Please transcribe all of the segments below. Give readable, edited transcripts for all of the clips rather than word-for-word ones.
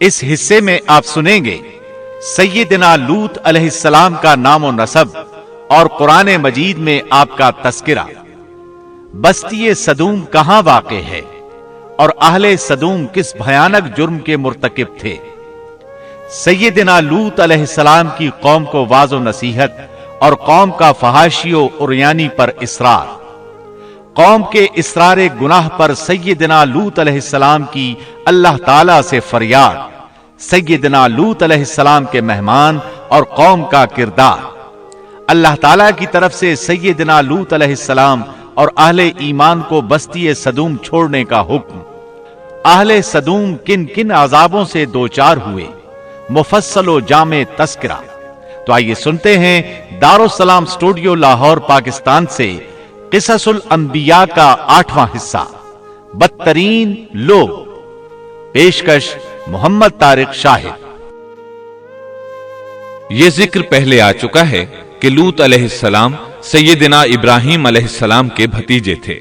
اس حصے میں آپ سنیں گے سیدنا لوط علیہ السلام کا نام و نسب اور قرآن مجید میں آپ کا تذکرہ۔ بستی صدوم کہاں واقع ہے اور اہل صدوم کس بھیانک جرم کے مرتکب تھے؟ سیدنا لوط علیہ السلام کی قوم کو واعظ و نصیحت اور قوم کا فحاشی و عریانی پر اصرار۔ قوم کے اصرار گناہ پر سیدنا لوط علیہ السلام کی اللہ تعالی سے فریاد۔ سیدنا لوط علیہ السلام کے مہمان اور قوم کا کردار۔ اللہ تعالی کی طرف سے سیدنا لوط علیہ السلام اور اہل ایمان کو بستی صدوم چھوڑنے کا حکم۔ اہل صدوم کن کن عذابوں سے دوچار ہوئے، مفصل و جامع تذکرہ۔ تو آئیے سنتے ہیں دارالسلام اسٹوڈیو لاہور پاکستان سے قصص الانبیاء کا 8واں حصہ، بدترین لوگ۔ پیشکش محمد طارق شاہد۔ یہ ذکر پہلے آ چکا ہے کہ لوط علیہ السلام سیدنا ابراہیم علیہ السلام کے بھتیجے تھے۔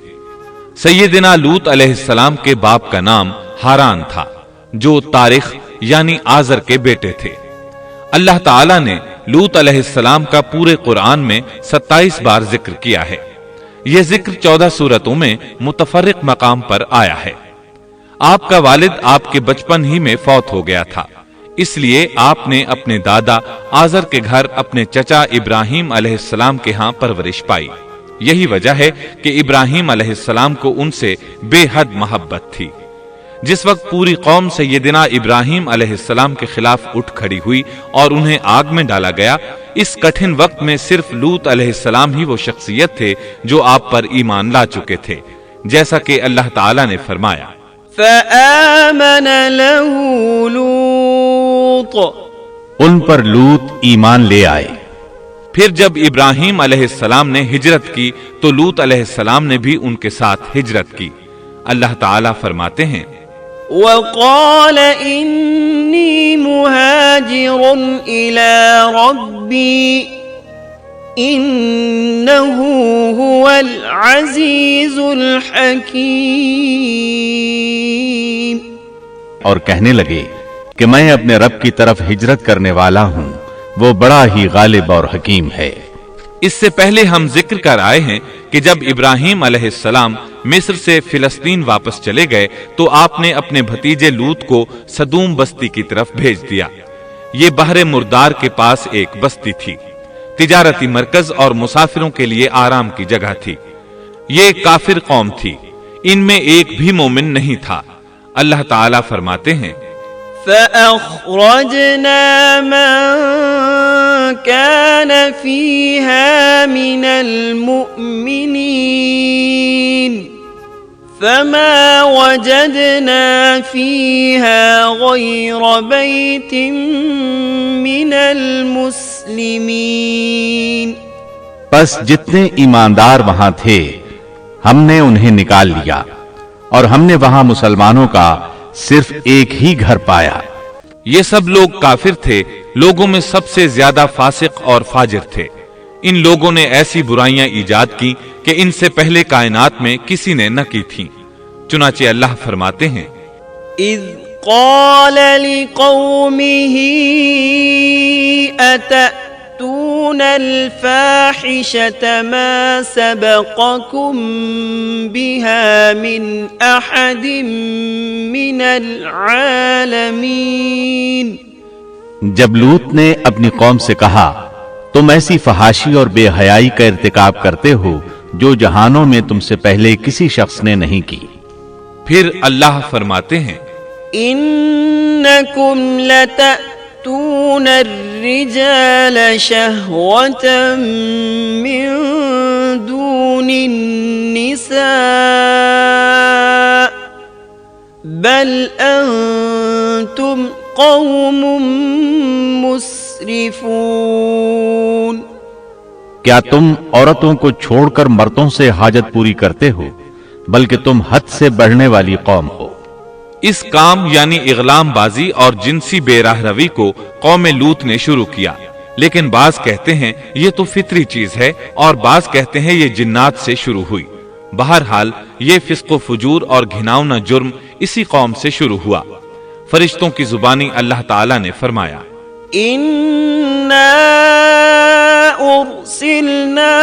سیدنا لوط علیہ السلام کے باپ کا نام ہاران تھا، جو تارخ یعنی آزر کے بیٹے تھے۔ اللہ تعالی نے لوط علیہ السلام کا پورے قرآن میں 27 بار ذکر کیا ہے۔ یہ ذکر 14 سورتوں میں متفرق مقام پر آیا ہے۔ آپ کا والد آپ کے بچپن ہی میں فوت ہو گیا تھا، اس لیے آپ نے اپنے دادا آزر کے گھر اپنے چچا ابراہیم علیہ السلام کے ہاں پرورش پائی۔ یہی وجہ ہے کہ ابراہیم علیہ السلام کو ان سے بے حد محبت تھی۔ جس وقت پوری قوم سیدنا ابراہیم علیہ السلام کے خلاف اٹھ کھڑی ہوئی اور انہیں آگ میں ڈالا گیا، اس کٹھن وقت میں صرف لوط علیہ السلام ہی وہ شخصیت تھے جو آپ پر ایمان لا چکے تھے، جیسا کہ اللہ تعالی نے فرمایا فآمن له لوط، ان پر لوط ایمان لے آئے۔ پھر جب ابراہیم علیہ السلام نے ہجرت کی تو لوط علیہ السلام نے بھی ان کے ساتھ ہجرت کی۔ اللہ تعالیٰ فرماتے ہیں وقال انی مہاجر الی ربی انہ هو العزیز الحکیم، اور کہنے لگے کہ میں اپنے رب کی طرف ہجرت کرنے والا ہوں، وہ بڑا ہی غالب اور حکیم ہے۔ اس سے پہلے ہم ذکر کر آئے ہیں کہ جب ابراہیم علیہ السلام مصر سے فلسطین واپس چلے گئے تو آپ نے اپنے بھتیجے لوط کو صدوم بستی کی طرف بھیج دیا۔ یہ بحر مردار کے پاس ایک بستی تھی، تجارتی مرکز اور مسافروں کے لیے آرام کی جگہ تھی۔ یہ کافر قوم تھی، ان میں ایک بھی مومن نہیں تھا۔ اللہ تعالیٰ فرماتے ہیں فأخرجنا من كان فيها من المؤمنين فما وجدنا فيها غير بيت من المسلمين، پس جتنے ایماندار وہاں تھے ہم نے انہیں نکال لیا اور ہم نے وہاں مسلمانوں کا صرف ایک ہی گھر پایا۔ یہ سب لوگ کافر تھے، لوگوں میں سب سے زیادہ فاسق اور فاجر تھے۔ ان لوگوں نے ایسی برائیاں ایجاد کی کہ ان سے پہلے کائنات میں کسی نے نہ کی تھیں۔ چنانچہ اللہ فرماتے ہیں اذ قال لقومه اتأتون الفاحشة ما سبقكم بها من احد من العالمین، جب لوط نے اپنی قوم سے کہا تم ایسی فحاشی اور بے حیائی کا ارتکاب کرتے ہو جو جہانوں میں تم سے پہلے کسی شخص نے نہیں کی۔ پھر اللہ فرماتے ہیں انکم لتأتون الرجال شہوة من دون النساء بل انتم قوم مسرفون، کیا تم عورتوں کو چھوڑ کر مردوں سے حاجت پوری کرتے ہو، بلکہ تم حد سے بڑھنے والی قوم ہو۔ اس کام یعنی اغلام بازی اور جنسی بے راہ روی کو قوم لوط نے شروع کیا، لیکن بعض کہتے ہیں یہ تو فطری چیز ہے اور بعض کہتے ہیں یہ جنات سے شروع ہوئی۔ بہرحال یہ فسق و فجور اور گھناؤنا جرم اسی قوم سے شروع ہوا۔ فرشتوں کی زبانی اللہ تعالیٰ نے فرمایا، إنا أرسلنا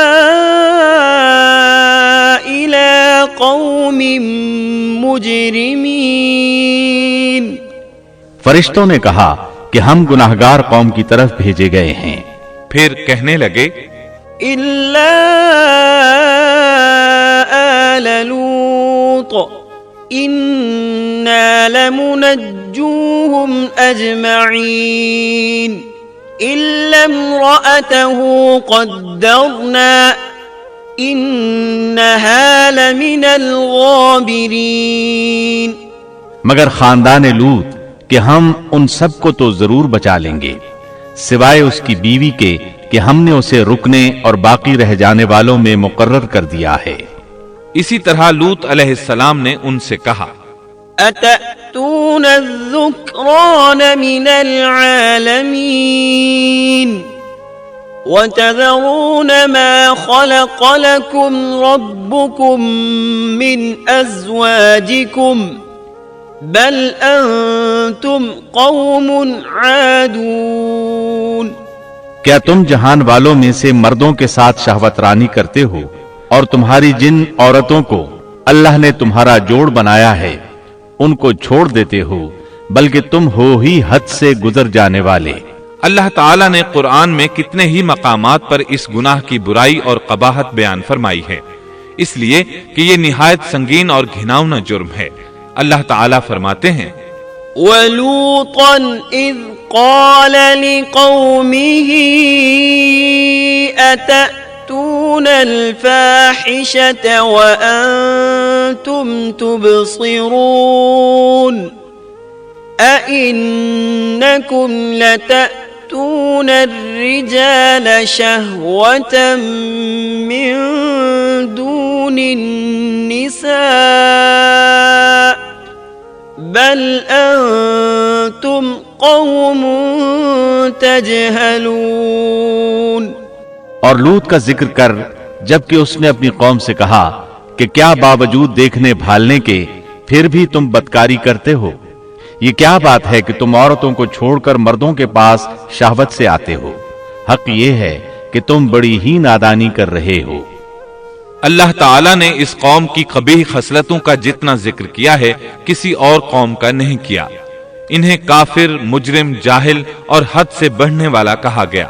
إلى قوم مجرمين. فرشتوں نے کہا کہ ہم گناہگار قوم کی طرف بھیجے گئے ہیں. پھر کہنے لگے، إلا آل لوط إنا لمنجوهم أجمعين إلا امرأته قدرنا إنها لمن الغابرين. مگر خاندان لوط کہ ہم ان سب کو تو ضرور بچا لیں گے سوائے اس کی بیوی کے کہ ہم نے اسے رکنے اور باقی رہ جانے والوں میں مقرر کر دیا ہے. اسی طرح لوط علیہ السلام نے ان سے کہا، أتأتون الذكران من العالمين وتذرون ما خلق لكم ربكم من أزواجكم بل أنتم قوم عادون. کیا تم جہان والوں میں سے مردوں کے ساتھ شہوت رانی کرتے ہو اور تمہاری جن عورتوں کو اللہ نے تمہارا جوڑ بنایا ہے ان کو چھوڑ دیتے ہو بلکہ تم ہو ہی حد سے گزر جانے والے. اللہ تعالیٰ نے قرآن میں کتنے ہی مقامات پر اس گناہ کی برائی اور قباحت بیان فرمائی ہے، اس لیے کہ یہ نہایت سنگین اور گھناؤنا جرم ہے. اللہ تعالیٰ فرماتے ہیں، وَلُوطًا إِذْ قَالَ لِقَوْمِهِ أَتَأْتُونَ الْفَاحِشَةَ وَأَنْتُمْ تُبْصِرُونَ أَإِنَّكُمْ لَتَأْتُونَ الرِّجَالَ شَهْوَةً مِّن دُونِ النِّسَاءِ بل انتم قوم تجہلون. اور لوط کا ذکر کر جبکہ اس نے اپنی قوم سے کہا کہ کیا باوجود دیکھنے بھالنے کے پھر بھی تم بدکاری کرتے ہو؟ یہ کیا بات ہے کہ تم عورتوں کو چھوڑ کر مردوں کے پاس شہوت سے آتے ہو؟ حق یہ ہے کہ تم بڑی ہی نادانی کر رہے ہو. اللہ تعالیٰ نے اس قوم کی قبیح خصلتوں کا جتنا ذکر کیا ہے کسی اور قوم کا نہیں کیا. انہیں کافر، مجرم، جاہل اور حد سے بڑھنے والا کہا گیا.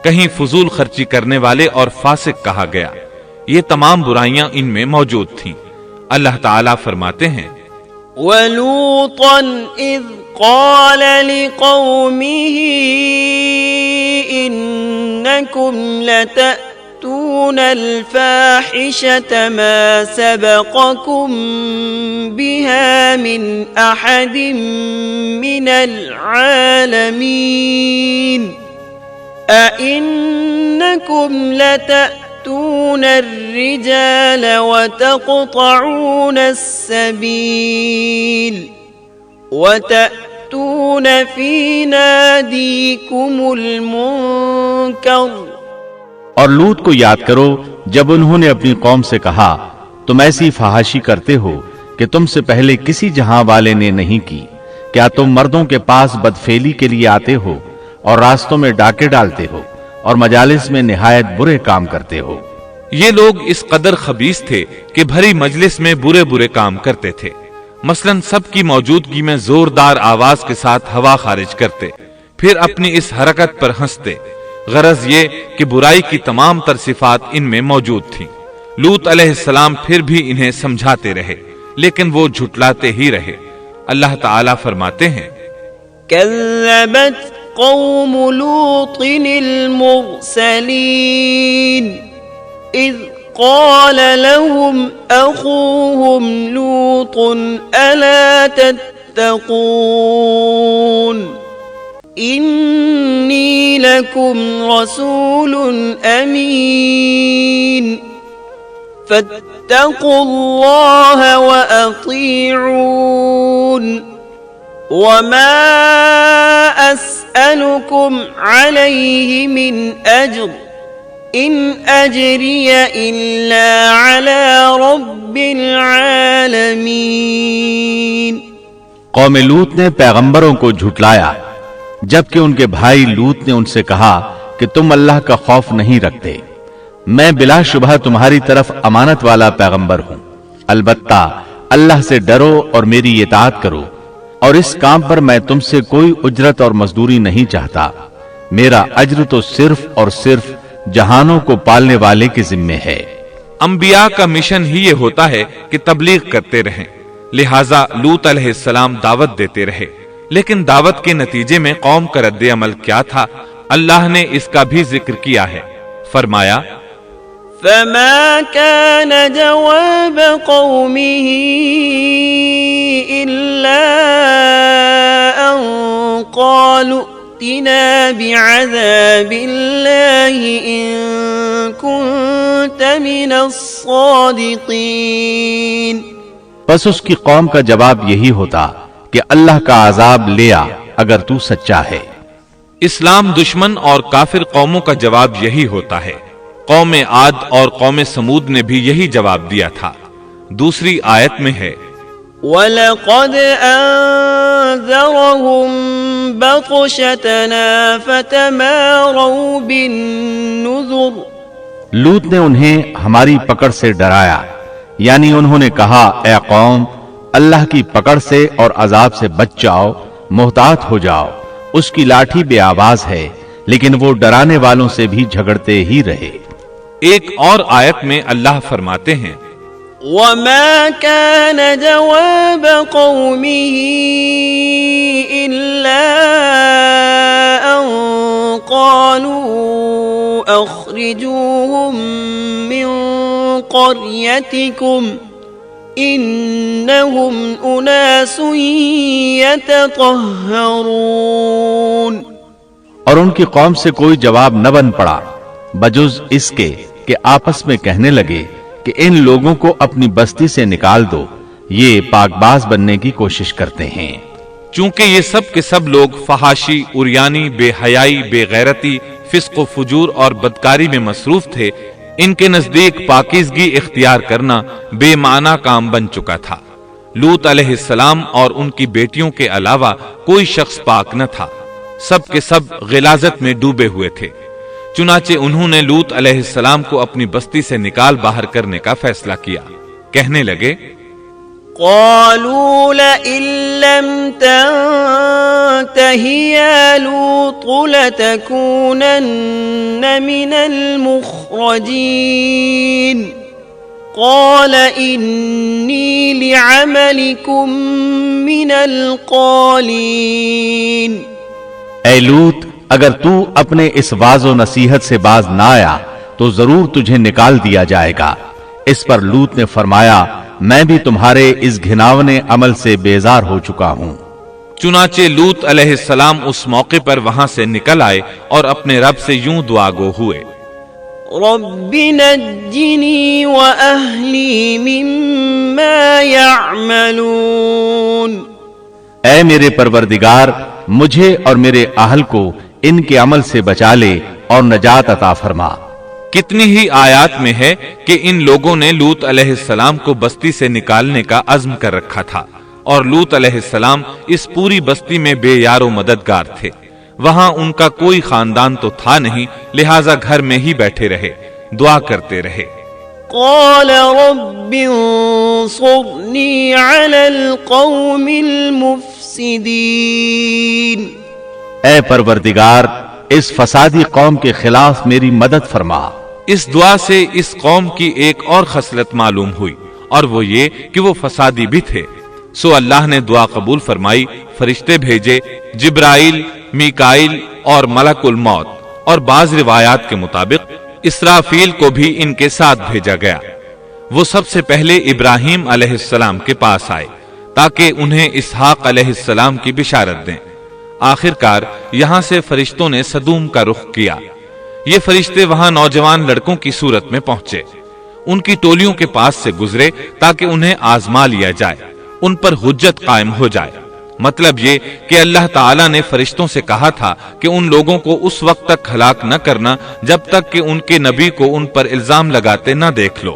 کہیں فضول خرچی کرنے والے اور فاسق کہا گیا. یہ تمام برائیاں ان میں موجود تھیں. اللہ تعالیٰ فرماتے ہیں، وَلُوطًا إِذْ قَالَ لِقَوْمِهِ إِنَّكُمْ لَتَأْتُونَ الْفَاحِشَةَ مَا سَبَقَكُمْ بِهَا مِنْ أَحَدٍ مِّنَ الْعَالَمِينَ أَإِنَّكُمْ لَتَأْتُونَ الرِّجَالَ وَتَقْطَعُونَ السَّبِيلَ وَتَأْتُونَ فِي نَادِيكُمُ الْمُنكَرَ. اور لوط کو یاد کرو جب انہوں نے اپنی قوم سے کہا تم ایسی فحاشی کرتے ہو کہ تم سے پہلے کسی جہاں والے نے نہیں کی. کیا تم مردوں کے پاس بدفعلی کے لیے آتے ہو اور راستوں میں ڈاکے ڈالتے ہو اور مجالس میں نہایت برے کام کرتے ہو؟ یہ لوگ اس قدر خبیث تھے کہ بھری مجلس میں برے برے کام کرتے تھے. مثلا سب کی موجودگی میں زوردار آواز کے ساتھ ہوا خارج کرتے، پھر اپنی اس حرکت پر ہنستے. غرض یہ کہ برائی کی تمام تر صفات ان میں موجود تھیں. لوط علیہ السلام پھر بھی انہیں سمجھاتے رہے لیکن وہ جھٹلاتے ہی رہے. اللہ تعالیٰ فرماتے ہیں، كذبت قوم لوط المرسلين إذ قال لهم أخوهم لوط ألا تتقون إني لكم رسول أمين فاتقوا الله وأطيعون وما أسألكم عليه من أجر إن أجري إلا على رب العالمين. قوم لوط نے پیغمبروں کو جھٹلایا جبکہ ان کے بھائی لوط نے ان سے کہا کہ تم اللہ کا خوف نہیں رکھتے، میں بلا شبہ تمہاری طرف امانت والا پیغمبر ہوں، البتہ اللہ سے ڈرو اور میری اطاعت کرو، اور اس کام پر میں تم سے کوئی اجرت اور مزدوری نہیں چاہتا، میرا اجر تو صرف اور صرف جہانوں کو پالنے والے کے ذمے ہے۔ انبیاء کا مشن ہی یہ ہوتا ہے کہ تبلیغ کرتے رہیں، لہٰذا لوط علیہ السلام دعوت دیتے رہے، لیکن دعوت کے نتیجے میں قوم کا رد عمل کیا تھا اللہ نے اس کا بھی ذکر کیا ہے، فرمایا فما كان جواب قومه إلا أن قالوا ائتنا بعذاب الله إن كنت من الصادقين۔ پس اس کی قوم کا جواب یہی ہوتا کہ اللہ کا عذاب لے آ اگر تو سچا ہے۔ اسلام دشمن اور کافر قوموں کا جواب یہی ہوتا ہے۔ قوم عاد اور قوم سمود نے بھی یہی جواب دیا تھا۔ دوسری آیت میں ہے وَلَقَدْ أَنذَرَهُمْ بَطْشَتَنَا فَتَمَارَوْا بِالنُّذُرِ۔ لوط نے انہیں ہماری پکڑ سے ڈرایا، یعنی انہوں نے کہا اے قوم اللہ کی پکڑ سے اور عذاب سے بچ جاؤ، محتاط ہو جاؤ، اس کی لاٹھی بے آواز ہے، لیکن وہ ڈرانے والوں سے بھی جھگڑتے ہی رہے۔ ایک اور آیت میں اللہ فرماتے ہیں وَمَا كَانَ جَوَابَ قَوْمِهِ إِلَّا أَن قَالُوا أَخْرِجُوهُم مِّن قَرْيَتِكُمْ إِنَّهُمْ أُنَاسٌ يَتَطَهَّرُونَ۔ اور ان کی قوم سے کوئی جواب نہ بن پڑا بجز اس کے کہ آپس میں کہنے لگے کہ ان لوگوں کو اپنی بستی سے نکال دو، یہ پاک باز بننے کی کوشش کرتے ہیں۔ چونکہ یہ سب کے سب لوگ فحاشی، عریانی، بے حیائی، بے غیرتی، فسق و فجور اور بدکاری میں مصروف تھے، ان کے نزدیک پاکیزگی اختیار کرنا بے معنی کام بن چکا تھا۔ لوط علیہ السلام اور ان کی بیٹیوں کے علاوہ کوئی شخص پاک نہ تھا، سب کے سب غلاظت میں ڈوبے ہوئے تھے۔ چنانچہ انہوں نے لوط علیہ السلام کو اپنی بستی سے نکال باہر کرنے کا فیصلہ کیا، کہنے لگے قالوا لئن لم تنته يا لوط لتكونن من المخرجين قال إني لعملكم من القالين۔ اے لوط اگر تو اپنے اس واعظ و نصیحت سے باز نہ آیا تو ضرور تجھے نکال دیا جائے گا۔ اس پر لوط نے فرمایا میں بھی تمہارے اس گھناونے عمل سے بیزار ہو چکا ہوں۔ چنانچہ لوط علیہ السلام اس موقع پر وہاں سے نکل آئے اور اپنے رب سے یوں دعا گو ہوئے رب نجنی وأہلی مما يعملون۔ اے میرے پروردگار مجھے اور میرے اہل کو ان کے عمل سے بچا لے اور نجات عطا فرما۔ کتنی ہی آیات میں ہے کہ ان لوگوں نے لوط علیہ السلام کو بستی سے نکالنے کا عزم کر رکھا تھا، اور لوط علیہ السلام اس پوری بستی میں بے یار و مددگار تھے۔ وہاں ان کا کوئی خاندان تو تھا نہیں، لہٰذا گھر میں ہی بیٹھے رہے، دعا کرتے رہے۔ قال رب انصرنی علی القوم المفسدین۔ اے پروردگار اس فسادی قوم کے خلاف میری مدد فرما۔ اس دعا سے اس قوم کی ایک اور خصلت معلوم ہوئی، اور وہ یہ کہ وہ فسادی بھی تھے۔ سو اللہ نے دعا قبول فرمائی، فرشتے بھیجے، جبرائیل، میکائیل اور ملک الموت، اور بعض روایات کے مطابق اسرافیل کو بھی ان کے ساتھ بھیجا گیا۔ وہ سب سے پہلے ابراہیم علیہ السلام کے پاس آئے تاکہ انہیں اسحاق علیہ السلام کی بشارت دیں۔ آخر کار یہاں سے فرشتوں نے سدوم کا رخ کیا۔ یہ فرشتے وہاں نوجوان لڑکوں کی صورت میں پہنچے، ان کی ٹولیوں کے پاس سے گزرے تاکہ انہیں آزما لیا جائے، ان پر حجت قائم ہو جائے۔ مطلب یہ کہ اللہ تعالیٰ نے فرشتوں سے کہا تھا کہ ان لوگوں کو اس وقت تک ہلاک نہ کرنا جب تک کہ ان کے نبی کو ان پر الزام لگاتے نہ دیکھ لو۔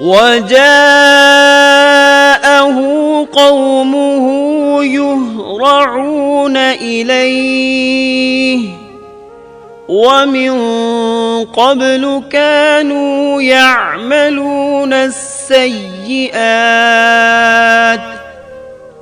وَجَاءَهُ قَوْمُهُ يُهْرَعُونَ إِلَيْهِ وَمِن قَبْلُ كَانُوا يَعْمَلُونَ السَّيِّئَاتِ